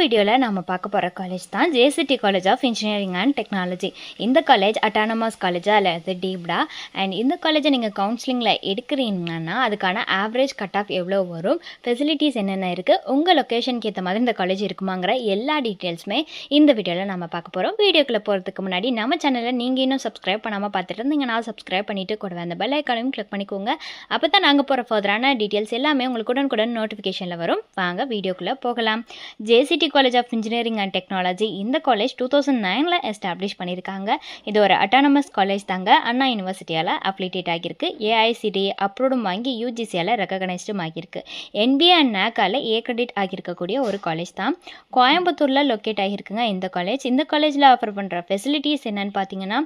வீடியோவில் நம்ம பார்க்க போகிற காலேஜ் தான் JCT college of engineering and technology. இந்த காலேஜ் அட்டானமஸ் காலேஜாக அல்லது டீப்டா. அண்ட் இந்த காலேஜை நீங்கள் கவுன்சிலிங்கில் எடுக்கிறீங்கன்னா அதுக்கான ஆவரேஜ் கட் ஆஃப் எவ்வளோ வரும், ஃபெசிலிட்டிஸ் என்னென்ன இருக்குது, உங்கள் லொக்கேஷனுக்கு ஏற்ற மாதிரி இந்த காலேஜ் இருக்குமாங்கிற எல்லா டீட்டெயில்ஸுமே இந்த வீடியோவில் நம்ம பார்க்க போகிறோம். வீடியோக்குள்ளே போகிறதுக்கு முன்னாடி நம்ம சேனலில் நீங்கள் இன்னும் சப்ஸ்கிரைப் பண்ணாமல் பார்த்துட்டு இருந்தீங்கன்னா சப்ஸ்கிரைப் பண்ணிவிட்டு கூட அந்த பெல் ஐக்கானையும் கிளிக் பண்ணிக்கோங்க. அப்போ தான் நாங்கள் போகிற ஃபர்தரான டீட்டெயில்ஸ் எல்லாமே உங்களுக்கு உடனுக்குடன் நோட்டிஃபிகேஷனில் வரும். வாங்க வீடியோக்குள்ளே போகலாம். JCT college of engineering and technology இந்த காலேஜ் 2009 எஸ்டாப்ளிஷ் பண்ணியிருக்காங்க. இது ஒரு அட்டானமஸ் காலேஜ் தாங்க. அண்ணா யூனிவர்சிட்டியால் அப்ளிகேட் ஆகியிருக்கு. ஏஐசிடிஏ அப்ரூவ்டும் வாங்கி யூஜிசியால் ரெகக்னைஸ்டும் ஆகியிருக்கு. என்பிஏ அண்ட் நேக்கால் ஏ கிரெடிட் ஆகியிருக்கக்கூடிய ஒரு காலேஜ் தான். கோயம்புத்தூரில் லொக்கேட் ஆகியிருக்குங்க இந்த காலேஜ். இந்த காலேஜில் ஆஃபர் பண்ணுற ஃபெசிலிட்டிஸ் என்னென்னு பார்த்தீங்கன்னா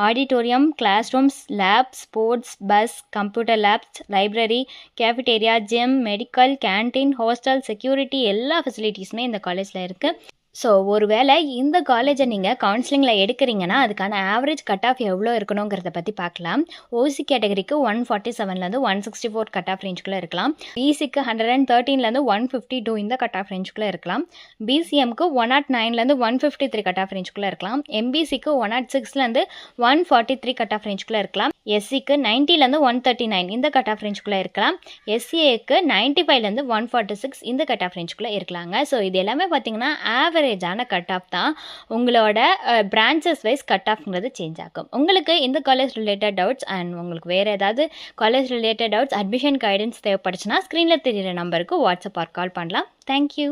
auditorium, class rooms, lab, sports, bus, computer labs, library, cafeteria, gym, medical, canteen, hostel, security எல்லா ஃபெசிலிட்டிஸுமே இந்த காலேஜில் இருக்குது. ஸோ ஒருவேளை இந்த காலேஜை நீங்கள் கவுன்சிலிங்கில் எடுக்கிறீங்கன்னா அதுக்கான ஆவரேஜ் கட் ஆஃப் எவ்வளோ இருக்கணுங்கிறத பற்றி பார்க்கலாம். ஓசி கேட்டகரிக்கு 147லேருந்து 164 கட் ஆஃப் ரேஞ்சுக்குள்ளே இருக்கலாம். பிசிக்கு 113லேருந்து 152 இந்த கட் ஆஃப் ரேஞ்சுக்குள்ளே இருக்கலாம். பிசிஎம்க்கு 109லேருந்து 153 கட் ஆஃப் ரேஞ்சுக்குள்ளே இருக்கலாம். எம்பிசிக்கு 106லேருந்து 143 கட் ஆஃப் ரேஞ்சுக்குள்ளே இருக்கலாம். எஸ்சிக்கு 90லேருந்து 139 இந்த கட் ஆஃப் ரேஞ்சுக்குள்ளே இருக்கலாம். எஸ்சிஏக்கு 95லேருந்து 146 இந்த கட் ஆஃப் ரேஞ்சுக்குள்ளே இருக்கலாங்க. ஸோ இது எல்லாமே பார்த்தீங்கன்னா ஆவரேஜான கட் ஆஃப் தான். உங்களோட பிரான்ச்சஸ் வைஸ் கட் ஆஃப்ங்கிறது சேஞ்ச் ஆகும். உங்களுக்கு இந்த காலேஜ் ரிலேட்டட் டவுட்ஸ் அண்ட் உங்களுக்கு வேறு ஏதாவது college related doubts, admission guidance தேவைப்படுச்சுன்னா ஸ்க்ரீனில் தெரியிற நம்பருக்கு வாட்ஸ்அப் ஆர் கால் பண்ணலாம். தேங்க்யூ.